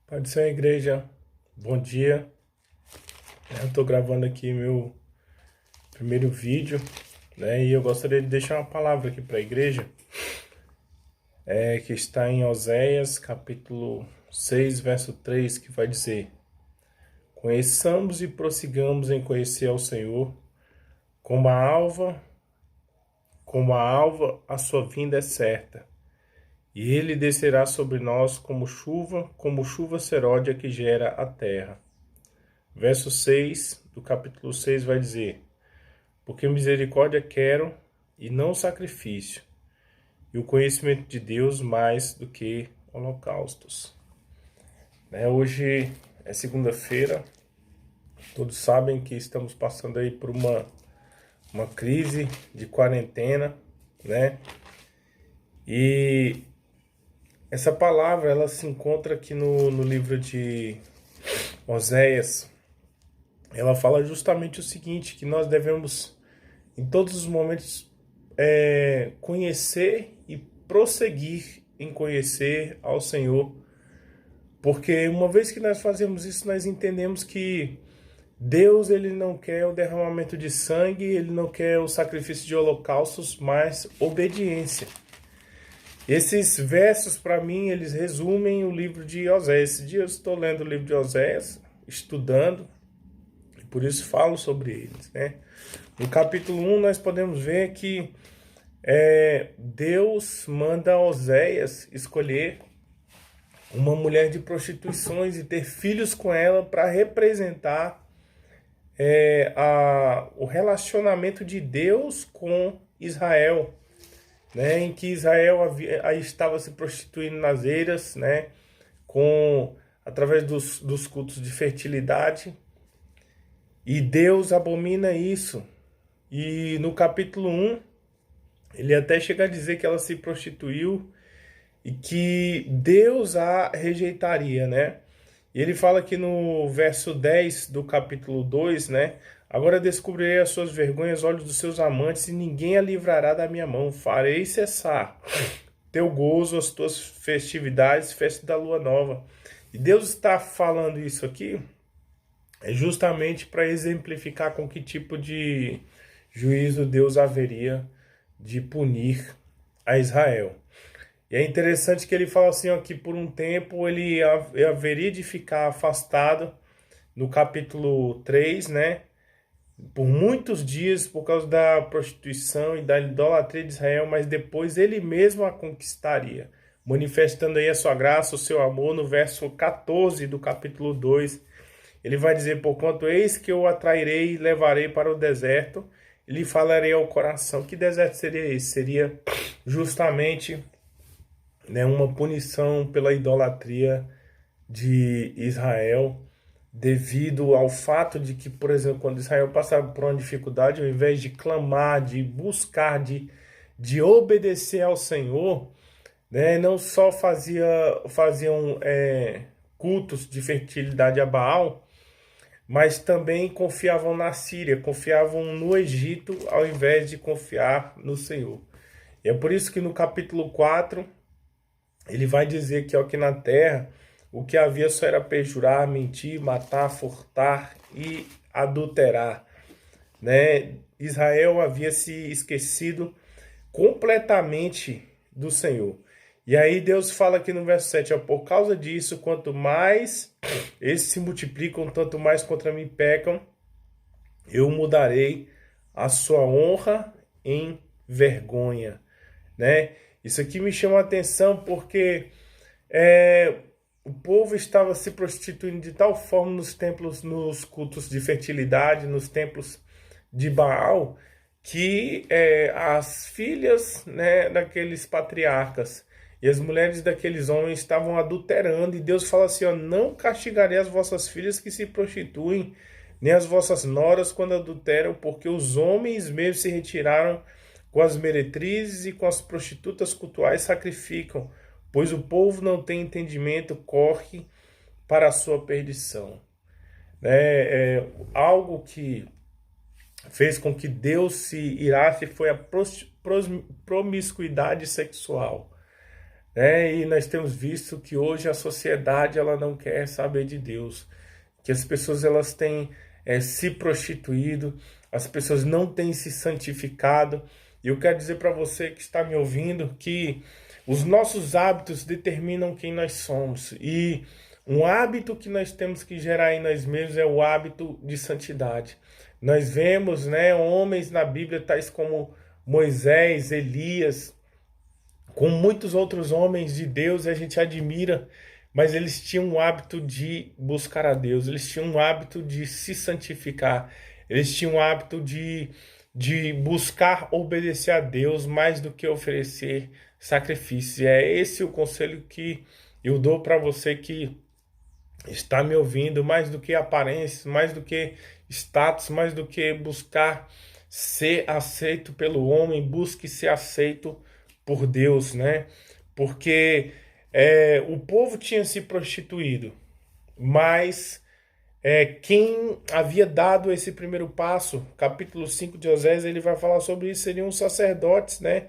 Pai do Senhor, igreja, bom dia. Eu estou gravando aqui meu primeiro vídeo, né? E eu gostaria de deixar uma palavra aqui para a igreja, que está em Oséias, capítulo 6, verso 3, que vai dizer: Conheçamos e prossigamos em conhecer ao Senhor, como a alva, a sua vinda é certa. E ele descerá sobre nós como chuva seródia que gera a terra. Verso 6 do capítulo 6 vai dizer: Porque misericórdia quero e não sacrifício, e o conhecimento de Deus mais do que holocaustos. Hoje é segunda-feira, todos sabem que estamos passando aí por uma crise de quarentena, né? E essa palavra ela se encontra aqui no livro de Oséias. Ela fala justamente o seguinte, que nós devemos em todos os momentos conhecer e prosseguir em conhecer ao Senhor, porque uma vez que nós fazemos isso, nós entendemos que Deus ele não quer o derramamento de sangue, ele não quer o sacrifício de holocaustos, mas obediência. Esses versos, para mim, eles resumem o livro de Oséias. Esse dia eu estou lendo o livro de Oséias, estudando, e por isso falo sobre eles, né? No capítulo 1 nós podemos ver que Deus manda Oséias escolher uma mulher de prostituições e ter filhos com ela para representar o relacionamento de Deus com Israel, né, em que Israel estava se prostituindo nas eiras, né, através dos cultos de fertilidade, e Deus abomina isso. E no capítulo 1, ele até chega a dizer que ela se prostituiu e que Deus a rejeitaria, né? E ele fala aqui no verso 10 do capítulo 2, né? Agora descobrirei as suas vergonhas, olhos dos seus amantes, e ninguém a livrará da minha mão. Farei cessar teu gozo, as tuas festividades, festa da lua nova. E Deus está falando isso aqui justamente para exemplificar com que tipo de juízo Deus haveria de punir a Israel. E é interessante que ele fala assim, ó, que por um tempo ele haveria de ficar afastado, no capítulo 3, né? Por muitos dias por causa da prostituição e da idolatria de Israel, mas depois ele mesmo a conquistaria, manifestando aí a sua graça, o seu amor. No verso 14 do capítulo 2, ele vai dizer: porquanto eis que eu atrairei e levarei para o deserto, e lhe falarei ao coração. Que deserto seria esse? Seria justamente, né, uma punição pela idolatria de Israel, devido ao fato de que, por exemplo, quando Israel passava por uma dificuldade, ao invés de clamar, de buscar, de obedecer ao Senhor, né, não só faziam cultos de fertilidade a Baal, mas também confiavam na Síria, confiavam no Egito, ao invés de confiar no Senhor. E é por isso que no capítulo 4, ele vai dizer que aqui na terra, o que havia só era perjurar, mentir, matar, furtar e adulterar, né? Israel havia se esquecido completamente do Senhor. E aí Deus fala aqui no verso 7, ó, por causa disso, quanto mais esses se multiplicam, tanto mais contra mim pecam, eu mudarei a sua honra em vergonha, né? Isso aqui me chama a atenção porque o povo estava se prostituindo de tal forma nos templos, nos cultos de fertilidade, nos templos de Baal, que as filhas, né, daqueles patriarcas e as mulheres daqueles homens estavam adulterando. E Deus fala assim, ó, não castigarei as vossas filhas que se prostituem, nem as vossas noras quando adulteram, porque os homens mesmo se retiraram com as meretrizes e com as prostitutas cultuais sacrificam, pois o povo não tem entendimento, corre para a sua perdição. Algo que fez com que Deus se irasse foi a promiscuidade sexual. né? E nós temos visto que hoje a sociedade ela não quer saber de Deus, que as pessoas elas têm se prostituído, as pessoas não têm se santificado. E eu quero dizer para você que está me ouvindo que os nossos hábitos determinam quem nós somos. E um hábito que nós temos que gerar em nós mesmos é o hábito de santidade. Nós vemos, né, homens na Bíblia tais como Moisés, Elias, com muitos outros homens de Deus, a gente admira, mas eles tinham o hábito de buscar a Deus, eles tinham o hábito de se santificar, eles tinham o hábito de buscar obedecer a Deus mais do que oferecer sacrifícios. E é esse o conselho que eu dou para você que está me ouvindo, mais do que aparência, mais do que status, mais do que buscar ser aceito pelo homem, busque ser aceito por Deus, né? Porque o povo tinha se prostituído, mas quem havia dado esse primeiro passo, capítulo 5 de Osés, ele vai falar sobre isso, seriam os sacerdotes, né?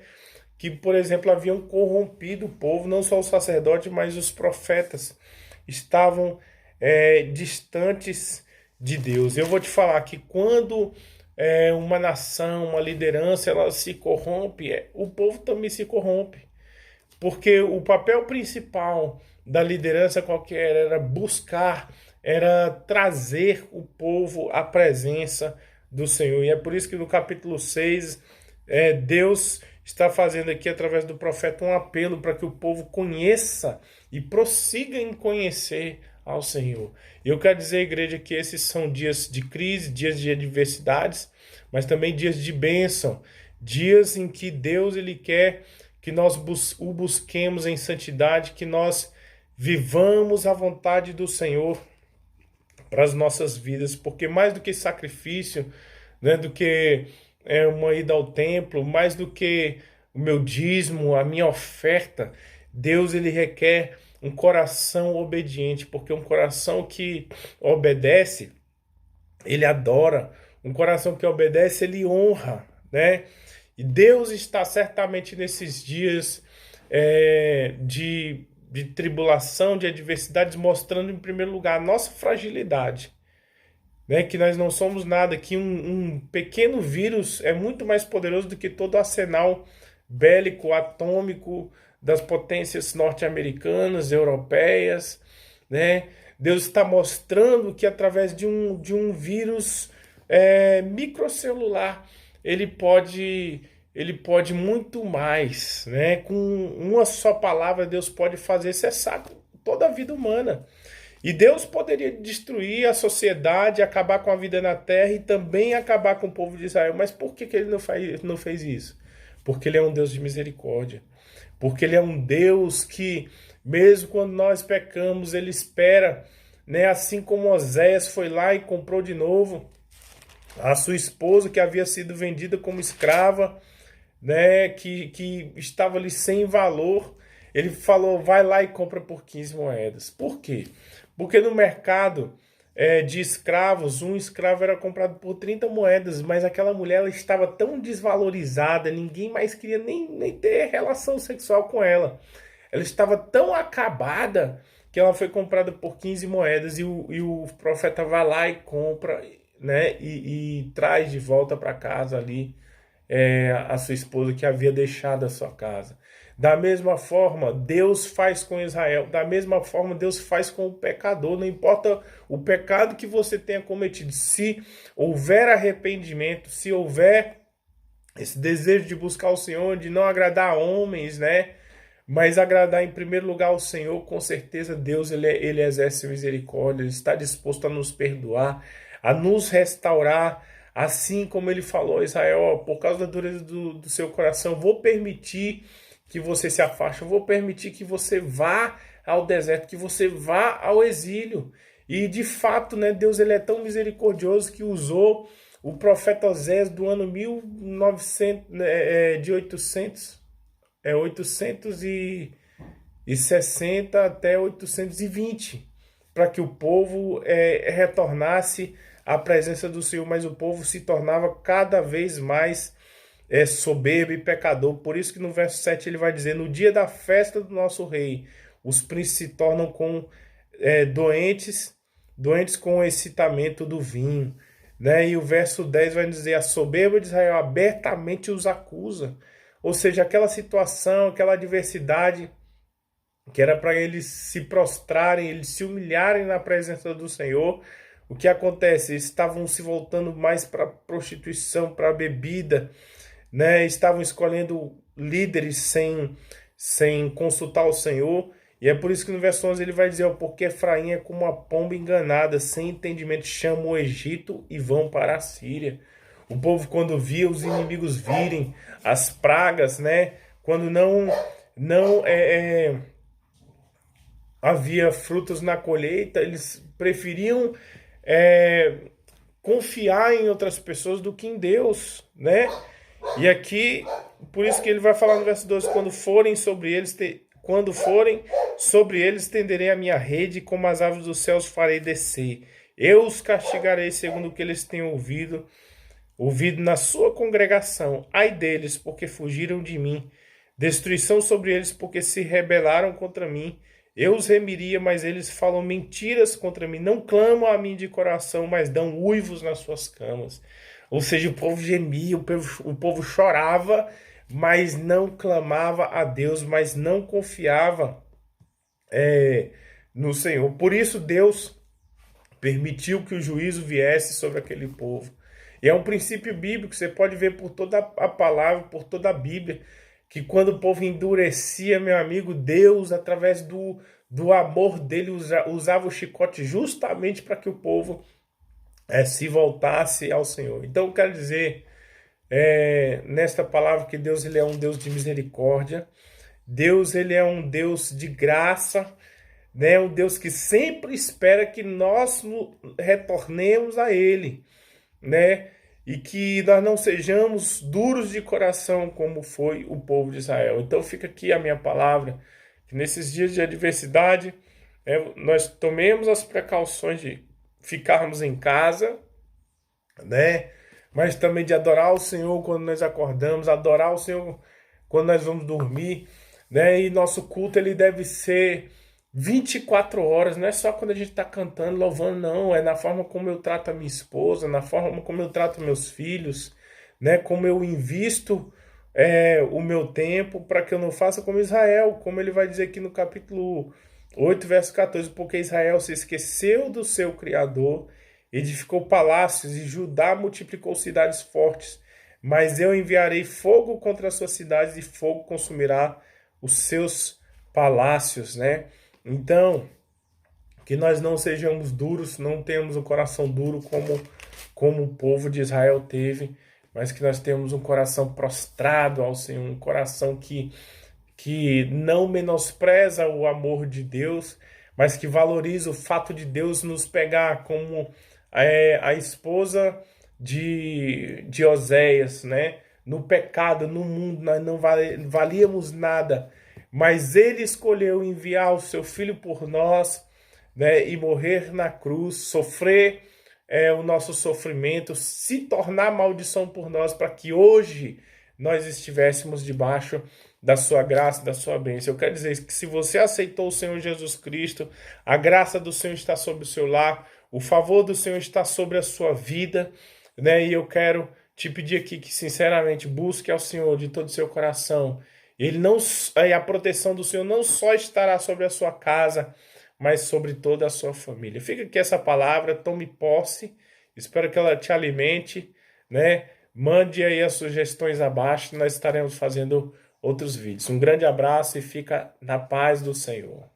Que, por exemplo, haviam corrompido o povo, não só os sacerdotes, mas os profetas estavam distantes de Deus. Eu vou te falar que quando uma nação, uma liderança, ela se corrompe, o povo também se corrompe. Porque o papel principal da liderança qualquer era buscar, era trazer o povo à presença do Senhor. E é por isso que no capítulo 6, Deus está fazendo aqui, através do profeta, um apelo para que o povo conheça e prossiga em conhecer ao Senhor. E eu quero dizer, igreja, que esses são dias de crise, dias de adversidades, mas também dias de bênção, dias em que Deus ele quer que nós o busquemos em santidade, que nós vivamos a vontade do Senhor para as nossas vidas, porque mais do que sacrifício, né, do que uma ida ao templo, mais do que o meu dízimo, a minha oferta, Deus ele requer um coração obediente, porque um coração que obedece, ele adora, um coração que obedece, ele honra, né? E Deus está certamente nesses dias de tribulação, de adversidades, mostrando em primeiro lugar a nossa fragilidade, né? Que nós não somos nada, que um pequeno vírus é muito mais poderoso do que todo o arsenal bélico, atômico das potências norte-americanas, europeias, né? Deus está mostrando que através de um vírus microcelular ele pode muito mais, né? Com uma só palavra Deus pode fazer cessar toda a vida humana. E Deus poderia destruir a sociedade, acabar com a vida na terra e também acabar com o povo de Israel. Mas por que ele não fez isso? Porque ele é um Deus de misericórdia. Porque ele é um Deus que, mesmo quando nós pecamos, ele espera, né? Assim como Oséias foi lá e comprou de novo a sua esposa, que havia sido vendida como escrava, né? Que estava ali sem valor. Ele falou, vai lá e compra por 15 moedas. Por quê? Porque no mercado de escravos, um escravo era comprado por 30 moedas, mas aquela mulher ela estava tão desvalorizada, ninguém mais queria nem ter relação sexual com ela. Ela estava tão acabada que ela foi comprada por 15 moedas e o profeta vai lá e compra, né? E traz de volta para casa ali a sua esposa que havia deixado a sua casa. Da mesma forma, Deus faz com Israel. Da mesma forma, Deus faz com o pecador. Não importa o pecado que você tenha cometido. Se houver arrependimento, se houver esse desejo de buscar o Senhor, de não agradar a homens, né? Mas agradar em primeiro lugar ao Senhor, com certeza Deus ele exerce misericórdia. Ele está disposto a nos perdoar, a nos restaurar. Assim como ele falou a Israel, ó, por causa da dureza do seu coração, vou permitir que você se afaste, eu vou permitir que você vá ao deserto, que você vá ao exílio. E de fato, né, Deus ele é tão misericordioso que usou o profeta Osés do ano 1900, de 860 até 820, para que o povo retornasse à presença do Senhor, mas o povo se tornava cada vez mais é soberbo e pecador. Por isso que no verso 7 ele vai dizer: no dia da festa do nosso rei, os príncipes se tornam doentes com o excitamento do vinho. Né? E o verso 10 vai dizer: a soberba de Israel abertamente os acusa. Ou seja, aquela situação, aquela adversidade que era para eles se prostrarem, eles se humilharem na presença do Senhor. O que acontece? Eles estavam se voltando mais para a prostituição, para a bebida, né? Estavam escolhendo líderes sem consultar o Senhor. E é por isso que no verso 11 ele vai dizer: ó, porque Efraim é como uma pomba enganada, sem entendimento, chama o Egito e vão para a Síria. O povo, quando via os inimigos virem, as pragas, né? Quando não havia frutos na colheita, eles preferiam confiar em outras pessoas do que em Deus, né? E aqui, por isso que ele vai falar no verso 12: quando forem sobre eles, estenderei a minha rede, como as aves dos céus farei descer. Eu os castigarei segundo o que eles têm ouvido na sua congregação. Ai deles, porque fugiram de mim. Destruição sobre eles, porque se rebelaram contra mim. Eu os remiria, mas eles falam mentiras contra mim. Não clamam a mim de coração, mas dão uivos nas suas camas. Ou seja, o povo gemia, o povo chorava, mas não clamava a Deus, mas não confiava no Senhor. Por isso Deus permitiu que o juízo viesse sobre aquele povo. E é um princípio bíblico, você pode ver por toda a palavra, por toda a Bíblia, que quando o povo endurecia, meu amigo, Deus, através do amor dele, usava o chicote justamente para que o povo se voltasse ao Senhor. Então, eu quero dizer, nesta palavra, que Deus ele é um Deus de misericórdia, Deus ele é um Deus de graça, né? Um Deus que sempre espera que nós retornemos a Ele, né? E que nós não sejamos duros de coração como foi o povo de Israel. Então fica aqui a minha palavra, que nesses dias de adversidade, nós tomemos as precauções de ficarmos em casa, né? Mas também de adorar o Senhor quando nós acordamos, adorar o Senhor quando nós vamos dormir, né? E nosso culto ele deve ser 24 horas, não é só quando a gente está cantando, louvando, não. É na forma como eu trato a minha esposa, na forma como eu trato meus filhos, né? Como eu invisto o meu tempo, para que eu não faça como Israel, como ele vai dizer aqui no capítulo 8, verso 14: porque Israel se esqueceu do seu Criador, edificou palácios, e Judá multiplicou cidades fortes. Mas eu enviarei fogo contra as suas cidades, e fogo consumirá os seus palácios, né? Então, que nós não sejamos duros, não tenhamos um coração duro como o povo de Israel teve, mas que nós tenhamos um coração prostrado ao Senhor, um coração que não menospreza o amor de Deus, mas que valoriza o fato de Deus nos pegar como a esposa de Oséias, né? No pecado, no mundo, nós não valíamos nada, mas ele escolheu enviar o seu filho por nós, né? E morrer na cruz, sofrer o nosso sofrimento, se tornar maldição por nós, para que hoje nós estivéssemos debaixo da sua graça, da sua bênção. Eu quero dizer que se você aceitou o Senhor Jesus Cristo, a graça do Senhor está sobre o seu lar, o favor do Senhor está sobre a sua vida, né? E eu quero te pedir aqui que sinceramente busque ao Senhor de todo o seu coração. A proteção do Senhor não só estará sobre a sua casa, mas sobre toda a sua família. Fica aqui essa palavra, tome posse, espero que ela te alimente, né? Mande aí as sugestões abaixo, nós estaremos fazendo outros vídeos. Um grande abraço e fica na paz do Senhor.